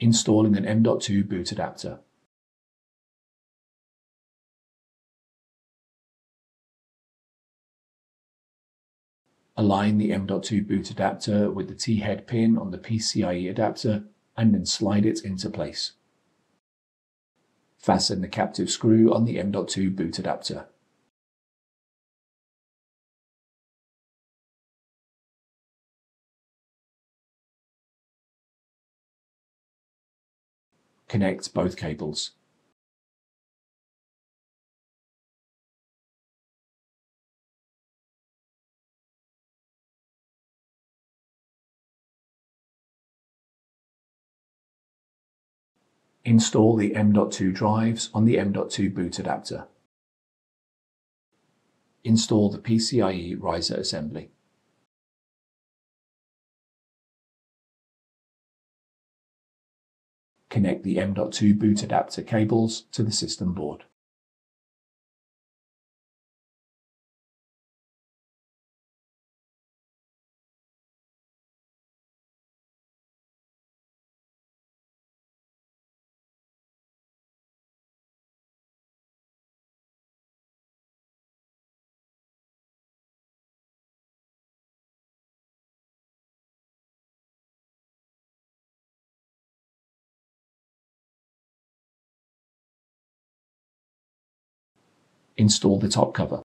Installing an M.2 boot adapter. Align the M.2 boot adapter with the T-head pin on the PCIe adapter and then slide it into place. Fasten the captive screw on the M.2 boot adapter. Connect both cables. Install the M.2 drives on the M.2 boot adapter. Install the PCIe riser assembly. Connect the M.2 boot adapter cables to the system board. Install the top cover.